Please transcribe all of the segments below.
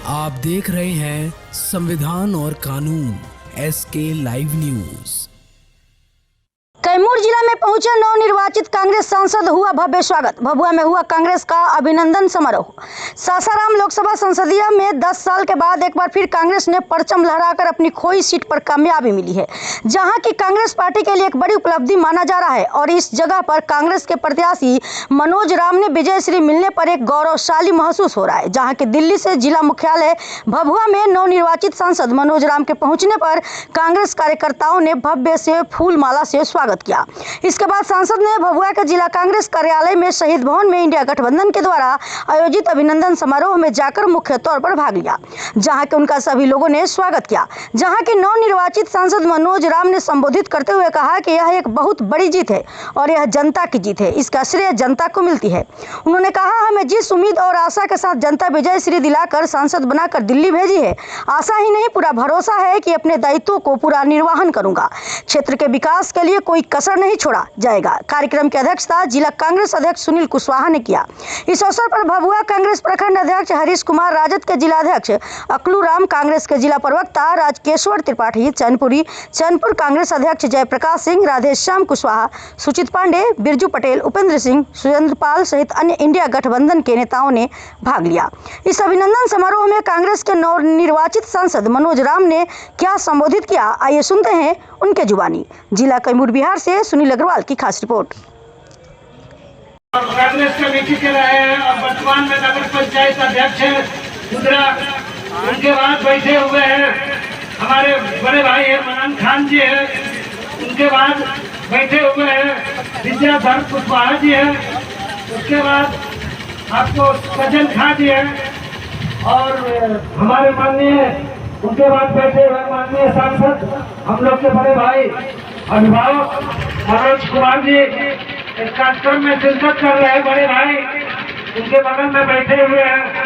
आप देख रहे हैं संविधान और कानून SK लाइव न्यूज। कैमूर जिला में पहुंचे नवनिर्वाचित कांग्रेस सांसद, हुआ भव्य स्वागत। भभुआ में हुआ कांग्रेस का अभिनंदन समारोह। सासाराम लोकसभा संसदीय में 10 साल के बाद एक बार फिर कांग्रेस ने परचम लहराकर अपनी खोई सीट पर कामयाबी मिली है, जहां की कांग्रेस पार्टी के लिए एक बड़ी उपलब्धि माना जा रहा है। और इस जगह पर कांग्रेस के प्रत्याशी मनोज राम ने विजय श्री मिलने पर एक गौरवशाली महसूस हो रहा है, जहाँ की दिल्ली से जिला मुख्यालय भभुआ में नवनिर्वाचित सांसद मनोज राम के पहुंचने पर कांग्रेस कार्यकर्ताओं ने भव्य से फूल माला से स्वागत किया। इसके बाद सांसद ने भभुआ के जिला कांग्रेस कार्यालय में शहीद भवन में इंडिया गठबंधन के द्वारा आयोजित अभिनंदन समारोह में जाकर मुख्य तौर पर भाग लिया, जहां के उनका सभी लोगों ने स्वागत किया। जहां के नवनिर्वाचित सांसद मनोज राम ने संबोधित करते हुए कहा कि यह एक बहुत बड़ी जीत है और यह जनता की जीत है, इसका श्रेय जनता को मिलती है। उन्होंने कहा, हमें जिस उम्मीद और आशा के साथ जनता विजय श्री दिलाकर सांसद बनाकर दिल्ली भेजी है, आशा ही नहीं पूरा भरोसा है कि अपने दायित्वों को पूरा निर्वहन करूंगा। क्षेत्र के विकास के लिए कोई कसर नहीं छोड़ा जाएगा। कार्यक्रम की अध्यक्षता जिला कांग्रेस अध्यक्ष सुनील कुशवाहा ने किया। इस अवसर पर भभुआ कांग्रेस प्रखंड अध्यक्ष हरीश कुमार, राजद के जिला अध्यक्ष अकलू राम, कांग्रेस के जिला प्रवक्ता राजकेश्वर त्रिपाठी, चैनपुर कांग्रेस अध्यक्ष जयप्रकाश सिंह, राधेश्याम कुशवाहा, सुचित पांडे, बिरजू पटेल, उपेंद्र सिंह, सुरेंद्र पाल सहित अन्य इंडिया गठबंधन के नेताओं ने भाग लिया। इस अभिनंदन समारोह में कांग्रेस के नवनिर्वाचित सांसद मनोज राम ने क्या संबोधित किया, आइए सुनते हैं उनके जुबानी। जिला कैमूर बिहार से सुनील अग्रवाल की खास रिपोर्ट। कांग्रेस कमेटी के रहे हैं और वर्तमान में नगर पंचायत अध्यक्ष है गुजरा। उनके बाद बैठे हुए हैं हमारे बड़े भाई है मनान खान जी है। उनके बाद बैठे हुए हैं विद्याधर कुशवाहा जी है। उसके बाद आपको सज्जन खां जी है और हमारे माननीय उनके बाद बैठे हुए माननीय सांसद हम लोग के बड़े भाई अभिभावक मनोज कुमार जी इस कार्यक्रम में शिरकत कर रहे हैं। बड़े भाई उनके बगल में बैठे हुए हैं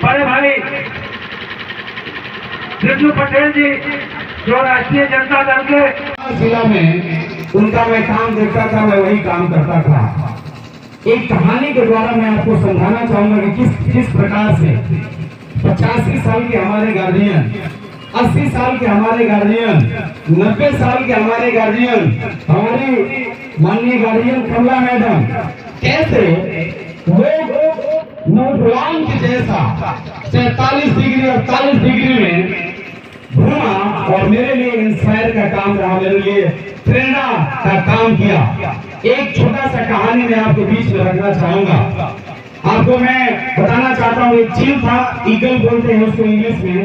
बड़े भाई बिरजू पटेल जी, जो राष्ट्रीय जनता दल के जिला में उनका मैं काम देखता था, मैं वही काम करता था। एक कहानी के द्वारा मैं आपको समझाना चाहूंगा कि किस प्रकार से 85 साल के हमारे गार्जियन, 80 साल के हमारे गार्जियन, 90 साल के हमारे गार्जियन, हमारी माननीय गार्जियन कमला मैडम, कैसे वो नौजवान के जैसा 47 डिग्री और 40 डिग्री में घूमा और मेरे लिए इंस्पायर का काम रहा, मेरे लिए प्रेरणा का काम किया। एक छोटा सा कहानी मैं आपके बीच में रखना चाहूंगा। आपको मैं बताना चाहता हूँ, एक चील था, ईगल बोलते हैं उसको इंग्लिश में,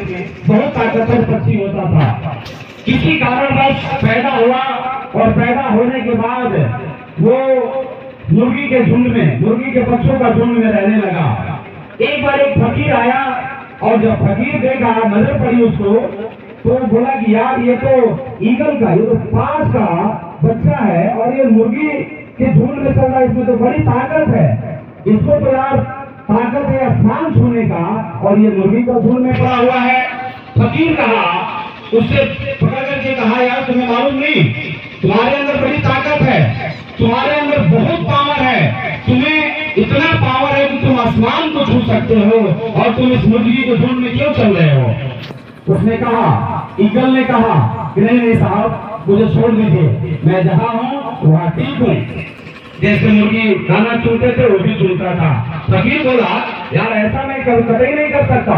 बहुत ताकतवर पक्षी होता था। किसी कारणवश पैदा हुआ और पैदा होने के बाद वो मुर्गी के झुंड में, मुर्गी के बच्चों का झुंड में रहने लगा। एक बार एक फकीर आया और जब फकीर देखा, नजर पड़ी उसको, तो बोला कि यार ये तो ईगल का, ये तो पांच का बच्चा है और ये मुर्गी के झुंड में चल रहा है, इसमें तो बड़ी ताकत है, इसको तो यार ताकत है आसमान छूने का और ये मुर्गी का झुंड में पड़ा हुआ है। फकीर कहा, उससे पकड़ करके कहा, यार तुम्हें मालूम नहीं, तुम्हारे अंदर बड़ी ताकत है, तुम्हारे अंदर बहुत पावर है, तुम्हें इतना पावर है कि तुम आसमान को छू सकते हो और तुम इस मुर्गी के झुंड में क्यों चल रहे हो? उसने कहा, ईगल ने कहा कि नहीं साहब, मुझे छोड़ दीजिए, मैं जहाँ हूँ वहाँ ठीक हूँ। जैसे मुर्गी दाना चुनते थे वो भी चुनता था। फकीर बोला, यार ऐसा मैं कभी नहीं कर सकता,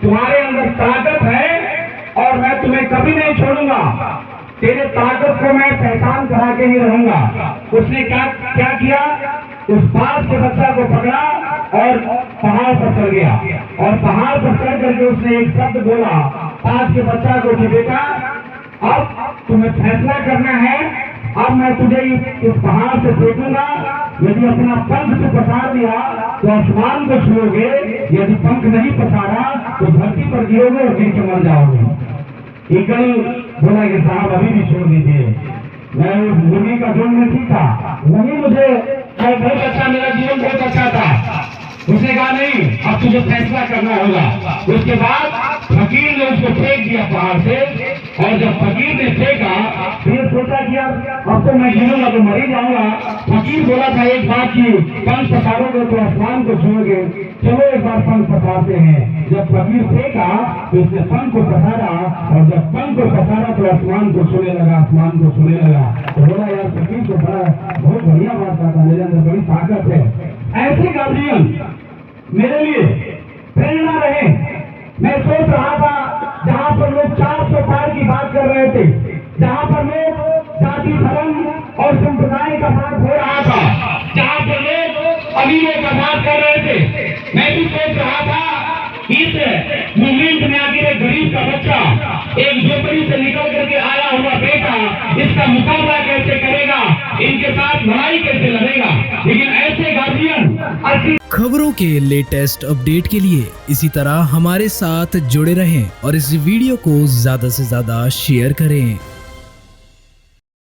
तुम्हारे अंदर ताकत है और मैं तुम्हें कभी नहीं छोड़ूंगा, तेरे ताकत को मैं पहचान करा के ही रहूंगा। उसने क्या किया, उस पांच के बच्चा को पकड़ा और पहाड़ पर चढ़ गया और पहाड़ पर चढ़ करके उसने एक शब्द बोला पांच के बच्चा को कि बेटा, अब तुम्हें फैसला करना है, अब मैं तुझे इस पहाड़ से फेंकूंगा, यदि अपना पंख से पसार दिया तो आसमान को छूओगे, यदि पंख नहीं पसारा तो धरती पर गिरोगे और गिर के मर जाओगे। ईगल बोला कि साहब अभी भी छोड़ दीजिए, मैं उस मुर्गी का झुंड में ठीक था, वही मुझे बहुत अच्छा, मेरा जीवन बहुत अच्छा था। उसने कहा नहीं, अब तुझे फैसला करना होगा। उसके बाद फकीर ने उसको फेंक दिया पहाड़ से और जब फकीर ने फेंका फिर सोचा कि अब तो मैं गिरूंगा तो मर ही जाऊंगा। फकीर बोला था एक बात की, पंख पसारोगे तो आसमान को छूओगे, चलो एक बार बार पंख पसारते हैं। जब फकीर फेंका तो उसने पंख को पसारा, और जब पंख को पसारा तो आसमान को छूने लगा, आसमान को छूने लगा। तो बोला यार फकीर को बड़ा बहुत बढ़िया बात था, मेरे अंदर बड़ी ताकत है। ऐसे गार्जियन मेरे लिए प्रेरणा रहे। मैं सोच रहा था जहाँ पर लोग 400 पार की बात कर रहे थे, जहाँ पर लोग जाति धर्म और संप्रदाय का बात हो रहा था, जहाँ पर लोग अमीरों का बात कर रहे थे, मैं भी सोच रहा था इस मूवमेंट में आखिर एक गरीब का बच्चा, एक झोपड़ी से निकल करके आया हुआ बेटा, इसका मुकाबला कैसे करेगा, इनके साथ लड़ाई कैसे लड़ेगा। लेकिन ऐसे गार्जियन खबरों के लेटेस्ट अपडेट के लिए इसी तरह हमारे साथ जुड़े रहें और इस वीडियो को ज्यादा से ज्यादा शेयर करें।